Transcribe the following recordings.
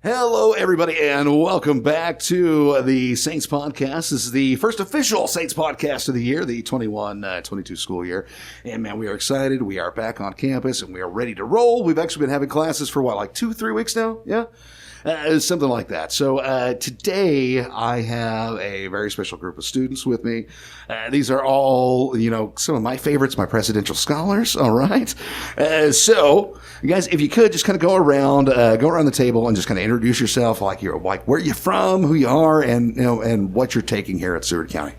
Hello, everybody, and welcome back to the Saints Podcast. This is the first official Saints Podcast of the year, the 21-22 school year. And, man, we are excited. We are back on campus, and we are ready to roll. We've actually been having classes for, like 2-3 weeks now? Yeah? Something like that. So today I have a very special group of students with me. These are all, some of my favorites, my presidential scholars. All right. So, you guys, if you could just kind of go around the table and just kind of introduce yourself, like where you're from, who you are, and what you're taking here at Seward County.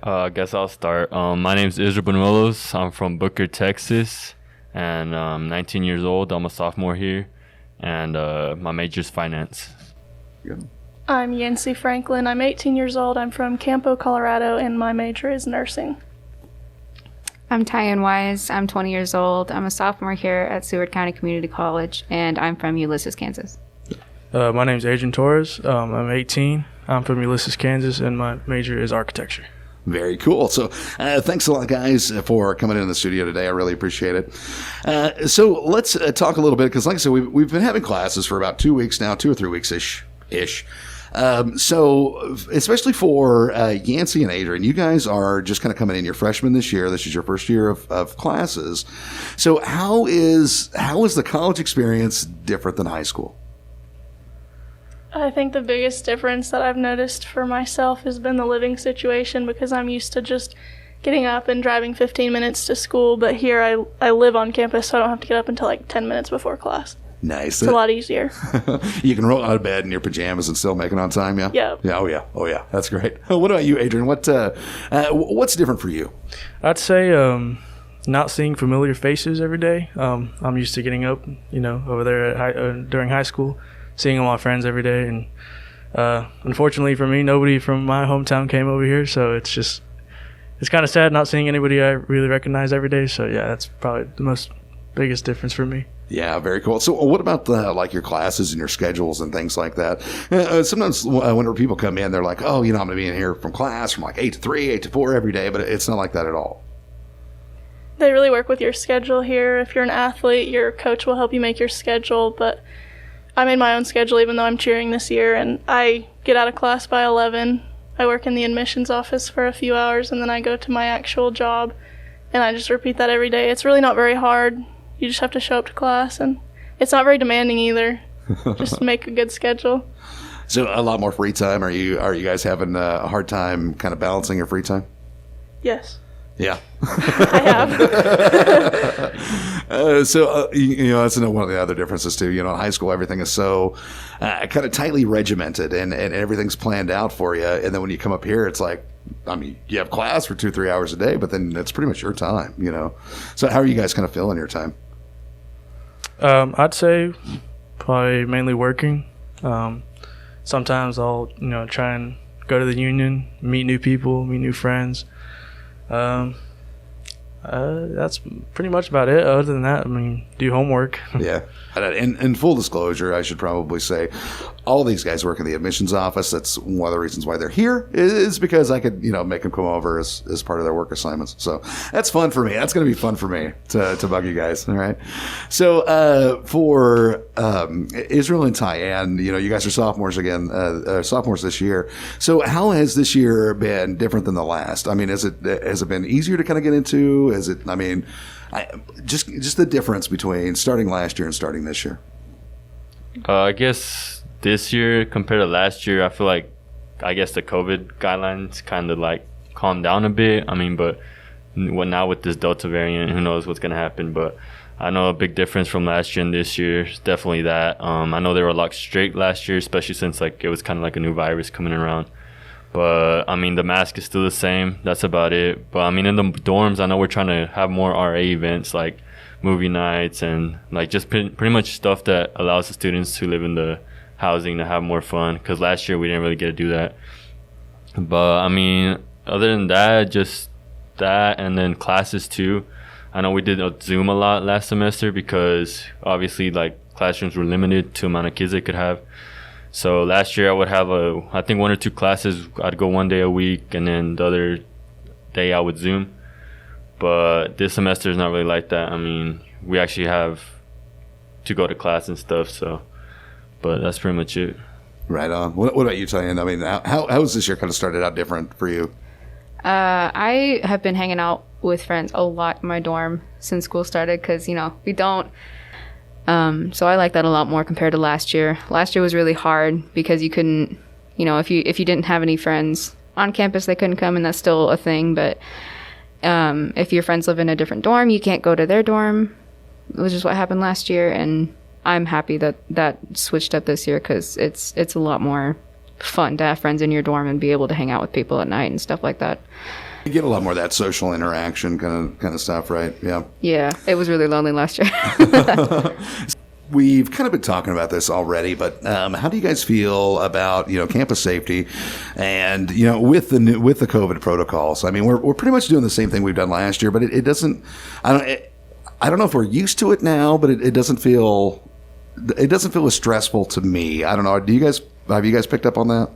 I guess I'll start. My name is Israel Banuelos. I'm from Booker, Texas, and I'm 19 years old. I'm a sophomore here. And my major is finance. Yeah. I'm Yancie Franklin. I'm 18 years old. I'm from Campo, Colorado, and my major is nursing. I'm Tyann Weis. I'm 20 years old. I'm a sophomore here at Seward County Community College, and I'm from Ulysses, Kansas. My name's Adrian Torres. I'm 18. I'm from Ulysses, Kansas, and my major is architecture. Very cool. So thanks a lot, guys, for coming in the studio today. I really appreciate it. So let's talk a little bit, because like I said, we've been having classes for about 2 weeks now, 2 or 3 weeks-ish. So especially for Yancie and Adrian, you guys are just kind of coming in. You're freshmen this year. This is your first year of classes. So how is the college experience different than high school? I think the biggest difference that I've noticed for myself has been the living situation, because I'm used to just getting up and driving 15 minutes to school, but here I live on campus, so I don't have to get up until like 10 minutes before class. Nice. It's a lot easier. You can roll out of bed in your pajamas and still make it on time, yeah? Yeah. Yeah. Oh, yeah. That's great. What about you, Adrian? What's different for you? I'd say not seeing familiar faces every day. I'm used to getting up, over there during high school, seeing all my friends every day. And unfortunately for me, nobody from my hometown came over here, so it's kind of sad not seeing anybody I really recognize every day. So, yeah, that's probably the biggest difference for me. Yeah, very cool. So what about your classes and your schedules and things like that? Sometimes whenever people come in, they're like, oh, I'm going to be in here from class from like 8 to 3, 8 to 4 every day, but it's not like that at all. They really work with your schedule here. If you're an athlete, your coach will help you make your schedule, but I made my own schedule even though I'm cheering this year, and I get out of class by 11. I work in the admissions office for a few hours, and then I go to my actual job, and I just repeat that every day. It's really not very hard. You just have to show up to class, and it's not very demanding either. Just make a good schedule. So a lot more free time. Are you guys having a hard time kind of balancing your free time? Yes. Yeah. I have. So that's one of the other differences too. In high school, everything is so kind of tightly regimented and everything's planned out for you. And then when you come up here, it's like, you have class for 2-3 hours a day, but then it's pretty much your time, So how are you guys kind of filling your time? I'd say probably mainly working. Sometimes I'll, try and go to the union, meet new people, meet new friends. That's pretty much about it. Other than that, do homework. Yeah. In full disclosure, I should probably say all these guys work in the admissions office. That's one of the reasons why they're here, is because I could, make them come over as part of their work assignments. So that's fun for me. That's going to be fun for me to bug you guys. All right. So for Israel and Tyann, you guys are sophomores again, sophomores this year. So how has this year been different than the last? Has it been easier to kind of get into? Is it? Just the difference between starting last year and starting this year. I guess this year compared to last year, I feel like the COVID guidelines kind of like calmed down a bit. But now with this Delta variant, who knows what's gonna happen? But I know a big difference from last year and this year is definitely that. I know they were a lot strict last year, especially since it was kind of like a new virus coming around. But, the mask is still the same. That's about it. But, in the dorms, I know we're trying to have more RA events like movie nights and, just pretty much stuff that allows the students who live in the housing to have more fun. Because last year we didn't really get to do that. But, other than that, just that and then classes too. I know we did Zoom a lot last semester because, obviously, classrooms were limited to the amount of kids they could have. So last year I would have 1 or 2 classes. I'd go 1 day a week, and then the other day I would Zoom. But this semester is not really like that. We actually have to go to class and stuff. So, but that's pretty much it. Right on. What about you, Tyann? I mean, how has this year kind of started out different for you? I have been hanging out with friends a lot in my dorm since school started because, we don't. So I like that a lot more compared to last year. Last year was really hard because you couldn't, if you didn't have any friends on campus, they couldn't come, and that's still a thing. But if your friends live in a different dorm, you can't go to their dorm, which is what happened last year. And I'm happy that switched up this year because it's a lot more fun to have friends in your dorm and be able to hang out with people at night and stuff like that. You get a lot more of that social interaction kind of stuff, right? Yeah. Yeah, it was really lonely last year. We've kind of been talking about this already, but how do you guys feel about campus safety and with the COVID protocols? I mean, we're pretty much doing the same thing we've done last year, but it doesn't. I don't know if we're used to it now, but it doesn't feel as stressful to me. I don't know. Have you guys picked up on that?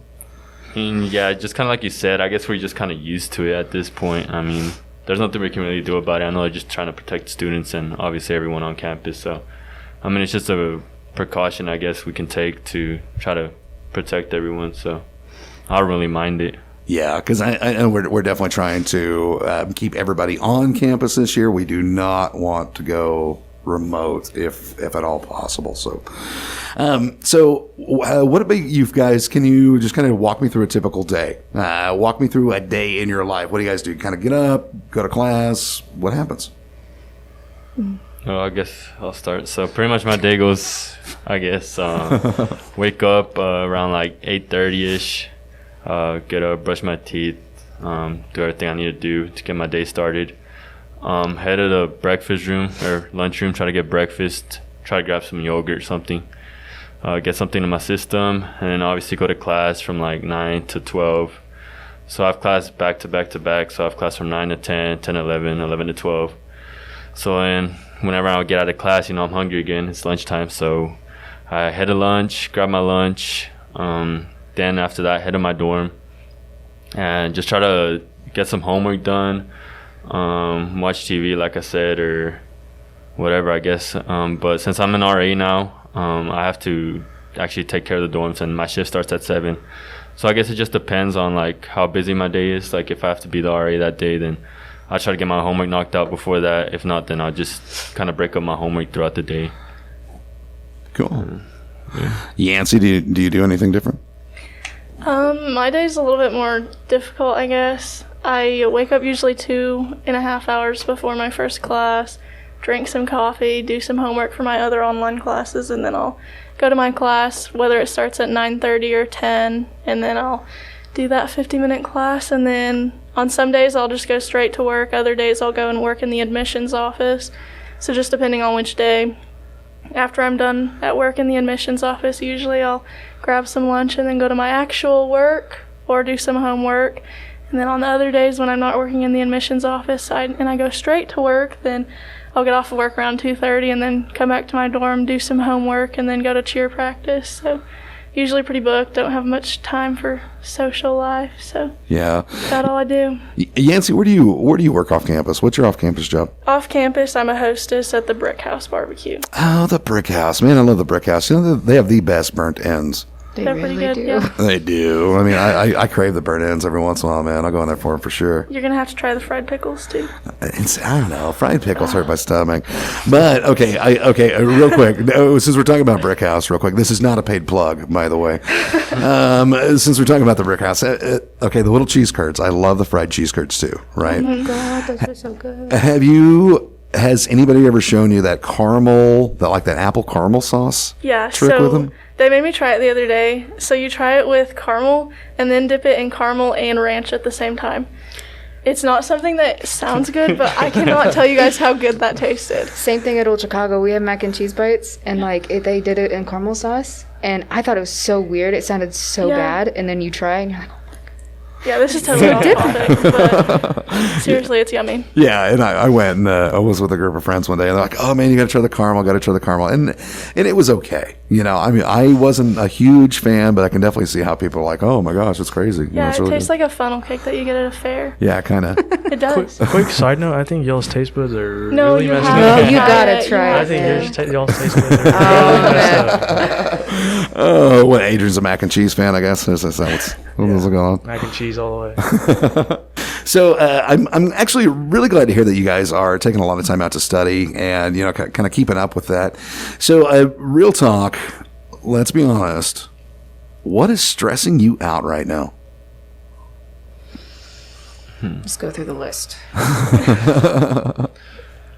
Yeah, just kind of like you said, I guess we're just kind of used to it at this point. I mean, there's nothing we can really do about it. I know they're just trying to protect students and obviously everyone on campus. So, I mean, it's just a precaution I guess we can take to try to protect everyone. So, I don't really mind it. Yeah, because I know we're definitely trying to keep everybody on campus this year. We do not want to go remote if at all possible. So what about you guys? Can you just kind of walk me through a typical day? Walk me through a day in your life. What do you guys do? You kind of get up, go to class. What happens? Well, I guess I'll start. So pretty much my day goes, I guess, wake up around like 8:30ish, get up, brush my teeth, do everything I need to do to get my day started. Head to the breakfast room or lunchroom, try to get breakfast, try to grab some yogurt or something, get something in my system, and then obviously go to class from like 9 to 12. So I have class back to back to back. So I have class from 9 to 10, 10 to 11, 11 to 12. So then whenever I get out of class, I'm hungry again. It's lunchtime. So I head to lunch, grab my lunch. Then after that, head to my dorm and just try to get some homework done. Watch TV, like I said, or whatever, I guess. But since I'm an RA now, I have to actually take care of the dorms, and my shift starts at 7. So I guess it just depends on like how busy my day is. Like if I have to be the RA that day, then I try to get my homework knocked out before that. If not, then I'll just kind of break up my homework throughout the day. Cool. Yancie, do you do anything different? My day's a little bit more difficult, I guess. I wake up usually 2.5 hours before my first class, drink some coffee, do some homework for my other online classes, and then I'll go to my class, whether it starts at 9:30 or 10, and then I'll do that 50-minute class, and then on some days I'll just go straight to work. Other days I'll go and work in the admissions office. So just depending on which day. After I'm done at work in the admissions office, usually I'll grab some lunch and then go to my actual work or do some homework. And then on the other days when I'm not working in the admissions office and I go straight to work, then I'll get off of work around 2:30 and then come back to my dorm, do some homework, and then go to cheer practice. So usually pretty booked, don't have much time for social life. So yeah, that's all I do. Yancie, where do you work off campus? What's your off-campus job? Off campus, I'm a hostess at the Brick House Barbecue. Oh, the Brick House. Man, I love the Brick House. They have the best burnt ends. They're really pretty good, do. yeah. They do. I mean, I crave the burnt ends every once in a while, man. I'll go in there for them for sure. You're going to have to try the fried pickles, too. I don't know. Fried pickles hurt my stomach. But, okay, real quick. Since we're talking about Brick House, real quick. This is not a paid plug, by the way. Since we're talking about the Brick House. Okay, the little cheese curds. I love the fried cheese curds, too, right? Oh, God, those are so good. Has anybody ever shown you that that apple caramel sauce Yeah, trick with them? They made me try it the other day. So you try it with caramel and then dip it in caramel and ranch at the same time. It's not something that sounds good, but I cannot tell you guys how good that tasted. Same thing at Old Chicago. We have mac and cheese bites, and they did it in caramel sauce, and I thought it was so weird. It sounded so bad, and then you try, and you're like, yeah, this is totally off topic, but seriously, it's yummy. Yeah, and I went and I was with a group of friends one day, and they're like, "Oh man, you got to try the caramel, and it was okay. You know, I mean, I wasn't a huge fan, but I can definitely see how people are like, oh my gosh, it's crazy. You know, Yeah, it's it really tastes good. like a funnel cake that you get at a fair. Yeah, kind of. It does. A quick side note, I think y'all's taste buds are No, really you messed haven't. up. No, you Yeah, gotta yeah, try you it. I think man. y'all's taste buds are really messed up. Oh, what? Adrian's a mac and cheese fan, I guess. Is that what's going on? Mac and cheese all the way. So I'm actually really glad to hear that you guys are taking a lot of time out to study and, you know, kind of keeping up with that. So real talk, let's be honest. What is stressing you out right now? Let's go through the list.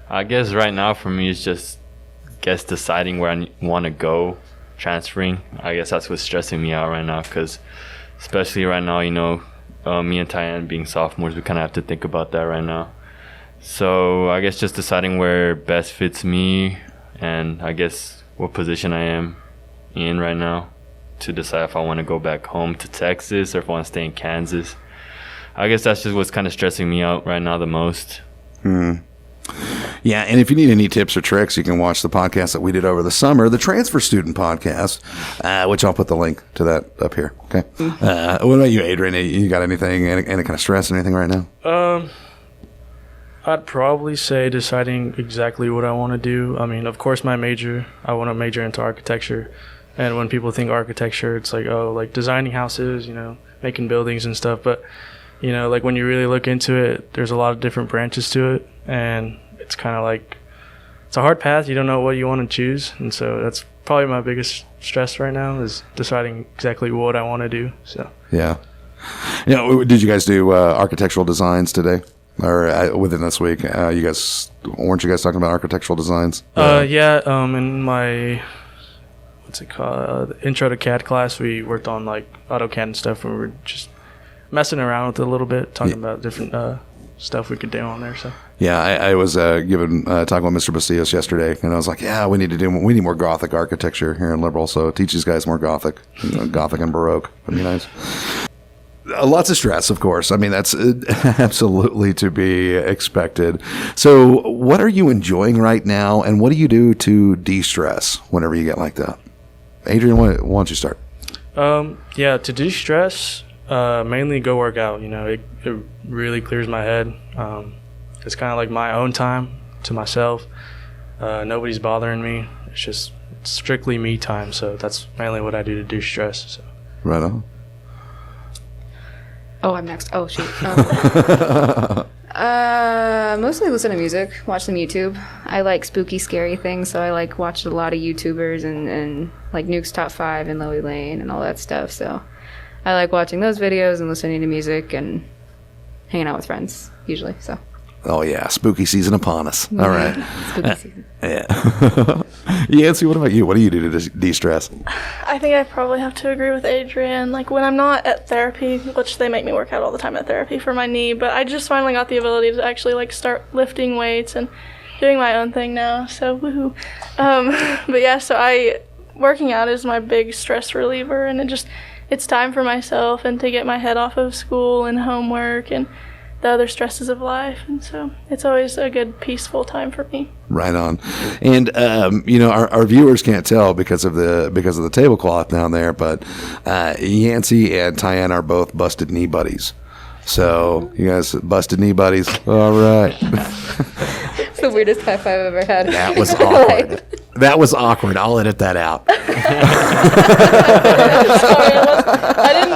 I guess right now for me it's just deciding where I want to go, transferring. I guess that's what's stressing me out right now, because especially right now, you know, me and Tyann being sophomores, we kind of have to think about that right now. So I guess just deciding where best fits me, and I guess what position I am in right now, to decide if I want to go back home to Texas or if I want to stay in Kansas. I guess that's just what's kind of stressing me out right now the most. Yeah, and if you need any tips or tricks, you can watch the podcast that we did over the summer, the Transfer Student Podcast, which I'll put the link to that up here. Okay. What about you, Adrian? You got anything, any kind of stress, anything right now? I'd probably say deciding exactly what I want to do. I mean, of course, my major, I want to major into architecture. And when people think architecture, it's like, oh, like designing houses, you know, making buildings and stuff. But, you know, like when you really look into it, there's a lot of different branches to it. And it's kind of like, it's a hard path. You don't know what you want to choose. And so that's probably my biggest stress right now, is deciding exactly what I want to do. So Yeah. You know, did you guys do architectural designs today? Or within this week? Weren't you guys talking about architectural designs? In my, what's it called, intro to CAD class, we worked on like AutoCAD and stuff, and we were just messing around with it a little bit, talking about different stuff we could do on there. So Yeah, I was talking with Mr. Bastillos yesterday, and I was like, yeah, we need more Gothic architecture here in Liberal, so teach these guys more Gothic, Gothic and Baroque. That'd be nice. Lots of stress, of course. I mean, that's absolutely to be expected. So what are you enjoying right now, and what do you do to de-stress whenever you get like that? Adrian, why don't you start? To de-stress, mainly go work out. You know, it really clears my head. It's kind of like my own time to myself. Nobody's bothering me. It's strictly me time. So that's mainly what I do to de-stress. So. Right on. Oh, I'm next. Oh, shoot. Mostly listen to music, watch some YouTube. I like spooky, scary things, so I like watched a lot of YouTubers and like Nuke's Top 5 and Loey Lane and all that stuff. So I like watching those videos and listening to music and hanging out with friends, usually. So. Oh, yeah. Spooky season upon us. All right. Spooky season. Yeah. Yancie, what about you? What do you do to de-stress? I think I probably have to agree with Adrian. Like when I'm not at therapy, which they make me work out all the time at therapy for my knee, but I just finally got the ability to actually like start lifting weights and doing my own thing now. So woohoo. But yeah, so working out is my big stress reliever, and it's time for myself and to get my head off of school and homework and the other stresses of life, and so it's always a good peaceful time for me. Right on. And our viewers can't tell because of the tablecloth down there, but Yancie and Tyann are both busted knee buddies. So you guys busted knee buddies. All right. It's the weirdest high five I've ever had. That was awkward. That was awkward. I'll edit that out. Sorry,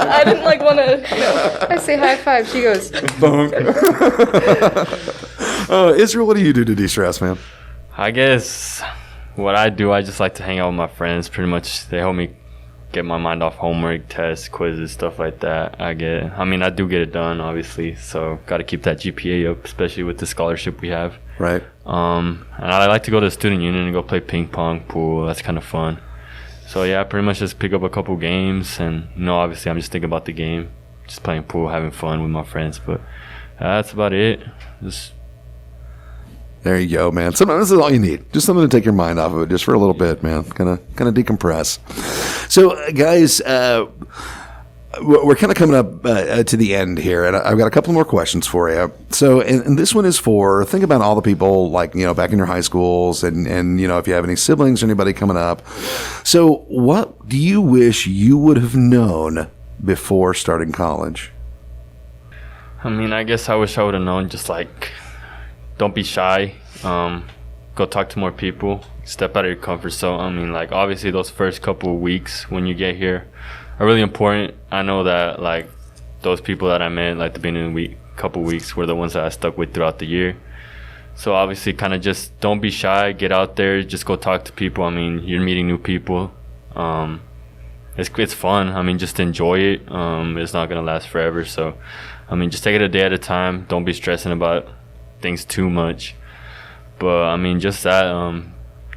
I didn't like want to. I say high five, she goes. Israel, what do you do to de-stress, man? I guess what I do, I just like to hang out with my friends. Pretty much, they help me get my mind off homework, tests, quizzes, stuff like that. I do get it done, obviously. So got to keep that GPA up, especially with the scholarship we have. Right. And I like to go to the student union and go play ping pong, pool. That's kind of fun. So yeah, I pretty much just pick up a couple games, and obviously I'm just thinking about the game, just playing pool, having fun with my friends. But that's about it. There you go, man. Sometimes this is all you need. Just something to take your mind off of it, just for a little bit, man. Kind of decompress. So, guys, we're kind of coming up to the end here, and I've got a couple more questions for you. So, and this one is for, think about all the people, like, back in your high schools, and if you have any siblings or anybody coming up. So what do you wish you would have known before starting college? I mean, I guess I wish I would have known, just like, don't be shy. Go talk to more people. Step out of your comfort zone. I mean, like, obviously those first couple of weeks when you get here are really important. I know that, like, those people that I met, like, the beginning of the week, couple weeks were the ones that I stuck with throughout the year. So obviously kind of just don't be shy. Get out there. Just go talk to people. I mean, you're meeting new people. It's fun. I mean, just enjoy it. It's not going to last forever. So, I mean, just take it a day at a time. Don't be stressing about things too much. But, I mean, just that.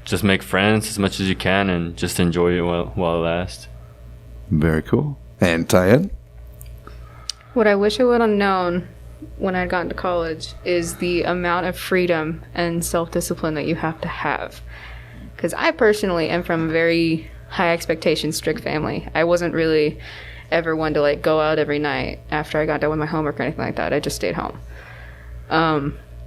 Just make friends as much as you can and just enjoy it while it lasts. Very cool. And Tyann? What I wish I would have known when I'd gotten to college is the amount of freedom and self-discipline that you have to have. Because I personally am from a very high expectation, strict family. I wasn't really ever one to, like, go out every night after I got done with my homework or anything like that. I just stayed home.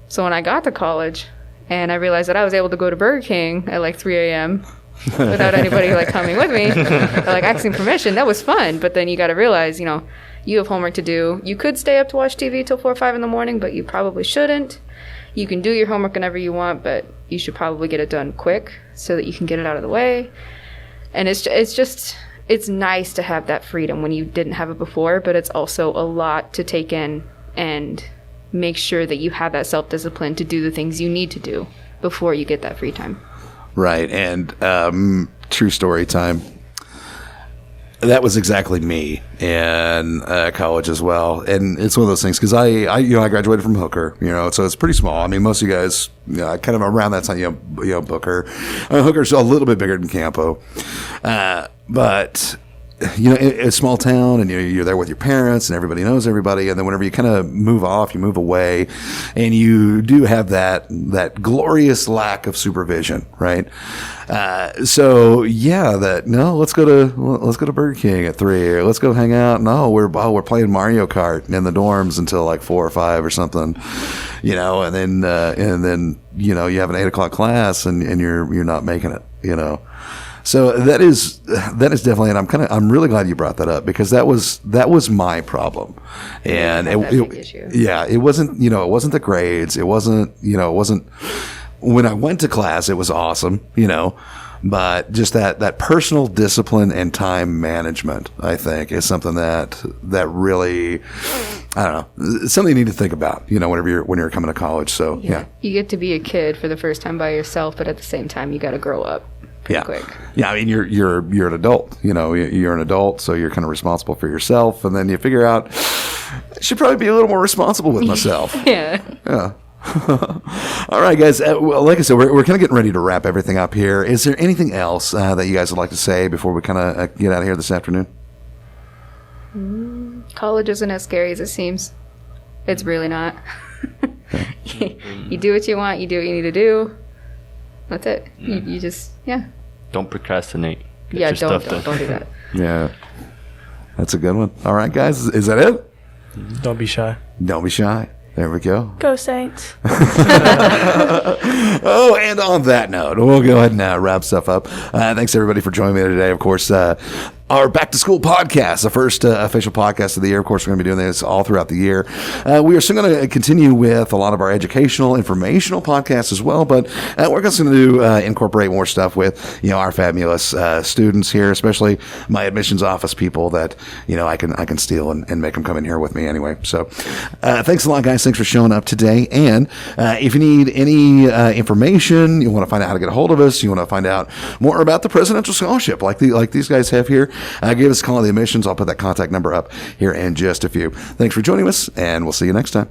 So when I got to college and I realized that I was able to go to Burger King at like 3 a.m. without anybody like coming with me, or, like, asking permission, that was fun. But then you got to realize, you have homework to do. You could stay up to watch TV till 4 or 5 in the morning, but you probably shouldn't. You can do your homework whenever you want, but you should probably get it done quick so that you can get it out of the way. And it's nice to have that freedom when you didn't have it before, but it's also a lot to take in and make sure that you have that self-discipline to do the things you need to do before you get that free time. Right. And true story time. That was exactly me in college as well. And it's one of those things because I graduated from Hooker, so it's pretty small. I mean, most of you guys, kind of around that time, Booker. Hooker's a little bit bigger than Campo. But it's a small town, and you're there with your parents, and everybody knows everybody. And then whenever you kind of move off, you move away, and you do have that glorious lack of supervision, right? Let's go to Burger King at 3, or let's go hang out. No, we're playing Mario Kart in the dorms until like 4 or 5 or something, and then you have an 8 o'clock class, and you're not making it, So that is definitely, and I'm really glad you brought that up, because that was my problem, and it wasn't it wasn't the grades, it wasn't when I went to class, it was awesome, but just that personal discipline and time management, I think, is something that really, I don't know, it's something you need to think about, when you're coming to college. So yeah, you get to be a kid for the first time by yourself, but at the same time, you got to grow up. Quick. Yeah, I mean, you're an adult, you're an adult, so you're kind of responsible for yourself, and then you figure out, I should probably be a little more responsible with myself. Yeah. All right, guys. Well, like I said, we're kind of getting ready to wrap everything up here. Is there anything else that you guys would like to say before we kind of get out of here this afternoon? College isn't as scary as it seems. It's really not. You do what you want. You do what you need to do. That's it. You just, Don't procrastinate. Don't do that. Yeah. That's a good one. All right, guys. Is that it? Don't be shy. Don't be shy. There we go. Go Saints. Oh, and on that note, we'll go ahead and wrap stuff up. Thanks, everybody, for joining me today. Of course, our Back to School podcast, the first official podcast of the year. Of course, we're going to be doing this all throughout the year. We are still going to continue with a lot of our educational, informational podcasts as well, but we're also going to incorporate more stuff with, our fabulous students here, especially my admissions office people that, I can steal and make them come in here with me anyway. So thanks a lot, guys. Thanks for showing up today. And if you need any information, you want to find out how to get a hold of us, you want to find out more about the Presidential Scholarship like these guys have here, give us a call on the admissions. I'll put that contact number up here in just a few. Thanks for joining us, and we'll see you next time.